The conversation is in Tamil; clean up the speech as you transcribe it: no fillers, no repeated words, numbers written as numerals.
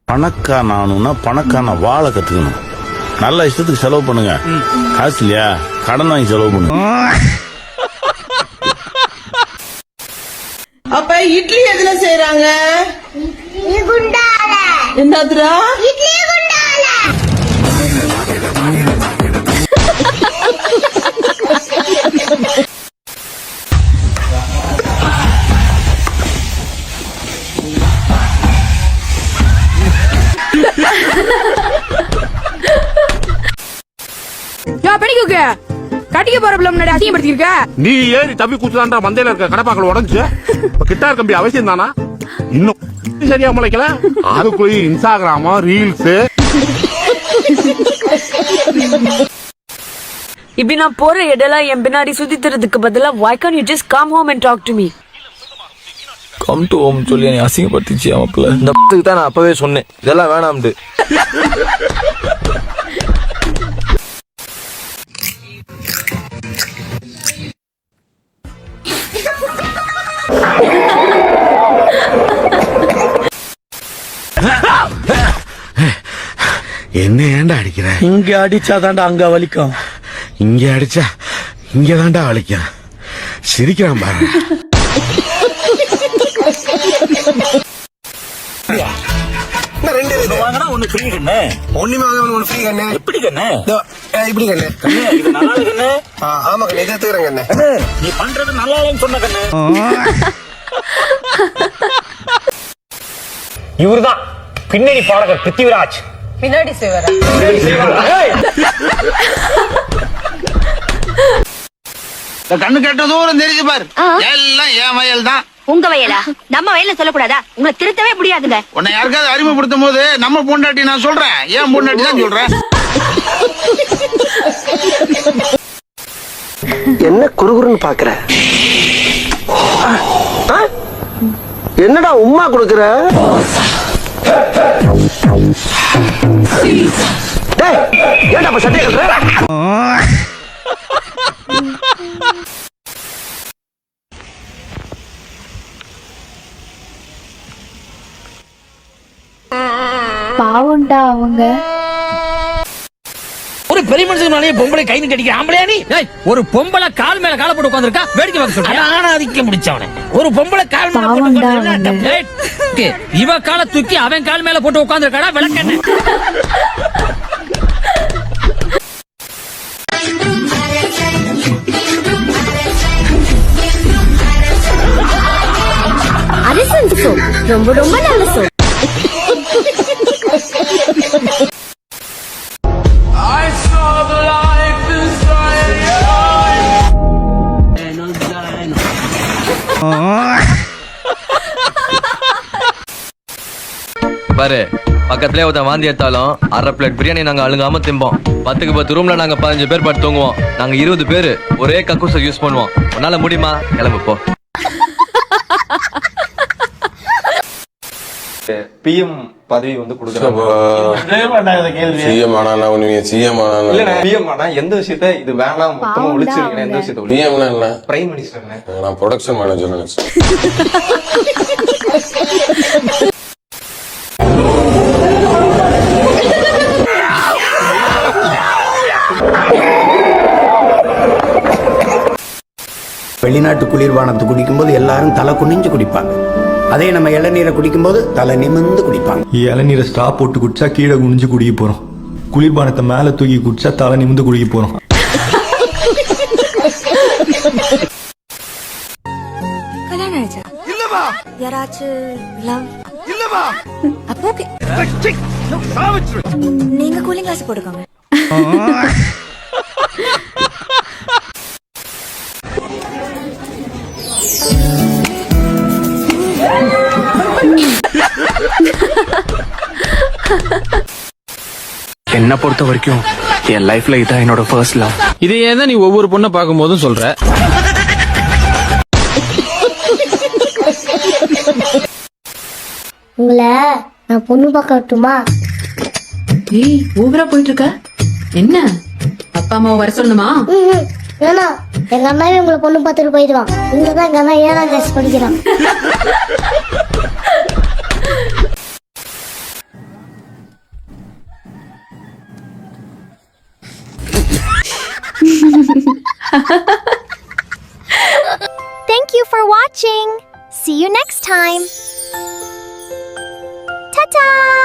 பணக்காரன் ஆகணும்னா பணக்காரன வாழ கத்துக்கணும். நல்ல இஷ்டத்துக்கு செலவு பண்ணுங்க. காசு இல்லையா கடன் வாங்கி செலவு பண்ணுங்க. அப்ப இட்லி எதுல செய்யறாங்க? என்னதுரா? கட்டிக்க போற பிள்ளை முன்னாடி அதிகப்படுத்திருக்க. நீ ஏறி தப்பி குத்துதான்டா மந்தையில இருக்க கடப்பாக்கள் உடஞ்சு. கிட்டார் கம்பி அவசியம் தானா? இன்னும் சரியா முளைக்கல. அதுக்குள்ள இன்ஸ்டாகிராமா ரீல்ஸ். இப்படி நான் போற இடலாம் என் பின்னாடி சுத்திக்கிறதுக்கு பதிலா why can't you just come home and talk to me? Come to home சொல்லி நீ அசிங்கப்படுத்திச்சு அவப்புல. இந்த தான் நான் அப்பவே சொன்னேன் இதெல்லாம் வேணாம்னு. என்ன ஏன்டா அடிக்கிற? இங்க அடிச்சாதான்டா அங்க வலிக்கும். இங்க அடிச்சா இங்கதான்டா வலிக்கும். சிரிக்கிறான் பாரு. ஒண்ணு ஃப்ரீ கண்ணு. ஒண்ணுமே ஒண்ணு ஃப்ரீ கண்ணு. எப்படி கண்ணு? இப்படி கண்ணு. இது நல்லா கண்ணு. ஆமா கண்ணு இதை எடுத்துக்கிறேன் கண்ணு. நீ பண்றது நல்லா இல்லைன்னு சொன்ன கண்ணு. இவர்தான் பின்னணி பாடகர் பிருத்திவிராஜ். பின்னாடி செய்வாரா? கண்ணு கெட்ட தூரம் தெரிஞ்சு பாரு. எல்லாம் என் வயல் தான். உங்க வயலா? நம்ம வயல்ல சொல்லக்கூடாதா? உங்களை திருத்தவே முடியாதுங்க. உன்னை யாருக்காவது அறிமுகப்படுத்தும் போது நம்ம பொண்டாட்டி நான் சொல்றேன். ஏன் பொண்டாட்டி தான் சொல்றேன். என்ன குறுகுறுன்னு பாக்குற? என்னடா உம்மா கொடுக்குற? ஏன்டா அப்ப சட்டை கட்டுற? பாவண்டா அவங்க. ஒரு பெரிய மனுஷனாலே பொம்பளை கை நீட்டி அடிக்கிற ஆம்பளையா நீ? ஒரு பொம்பளை கால் மேல கால போட்டு உட்கார்ந்திருக்கா வேடிக்கை பார்க்க சொல்ற. ஆனாதிக்க முடிச்சவனே. ஒரு பொம்பளை கால் மேல போட்டு உட்கார்ந்திருக்கா. இவ கால தூக்கி அவன் கால் மேல போட்டு உட்கார்ந்திருக்காடா விளக்கண்ணே. அரசு சோ ரொம்ப ரொம்ப நல்ல சோ. பாரு பக்கத்துலயே ஒருத்தன் வாந்தி எடுத்தாலும் 1/2 பிளேட் பிரியாணி நாங்க அழுங்காம திம்போம். 10க்கு 10 ரூம்ல நாங்க 15 பேர் படுத்து தூங்குவோம். நாங்க 20 பேரு ஒரே கக்கூச யூஸ் பண்ணுவோம். உன்னால முடியுமா? கிளம்பு போ. பிஎம் பதவி வந்து கொடுக்குறாங்க. பிஎம் ஆனா எந்த விஷயத்த இது வேணாம் மொத்தமா ஒழிச்சிருக்கீங்க? எந்த விஷயத்த? பிஎம்னா என்ன? Prime minister. நான் ப்ரொடக்ஷன் மேனேஜர் நினைச்சேன். வெளிநாட்டு குளிர்பானத்தை குடிக்கும்போது எல்லாரும் தலை குனிஞ்சு குடிப்பாங்க. அதே நம்ம இளநீரை குடிக்கும்போது தலை நிமிர்ந்து குடிப்பாங்க. இளநீரை ஸ்ட்ரா போட்டு குடிச்சா கீழே குனிஞ்சு குடிக்க போறோம். குளிர்பானத்தை மேல தூக்கி குடிச்சா தலை நிமிர்ந்து குடிக்க போறோம். கல்யாணம் ஆயிடுச்சா? இல்லமா. யாராச்சும் லவ்? இல்லமா. அப்போ ஓகே. நீங்க கூலிங் கிளாஸ் போட்டுக்கோங்க. என்ன பொறுத்த வரைக்கும் என் லைஃப்ல இதான் என்னோட ஃபர்ஸ்ட் லவ். இது ஏன் நீ ஒவ்வொரு பொண்ணை பார்க்கும் போதும் சொல்ற? உங்களை நான் பொண்ணு பார்க்க வரட்டுமா? ஏய் ஊவரா போயிட்டு இருக்க. என்ன அப்பா அம்மா வர சொல்லணுமா? ஏன்னா எங்க அண்ணாவே உங்களை பொண்ணு பார்த்துட்டு போயிடுவான். இங்கதான் எங்க அண்ணா 7ஆம் கிளாஸ் படிக்கிறான். Thank you for watching. See you next time. Ta-ta!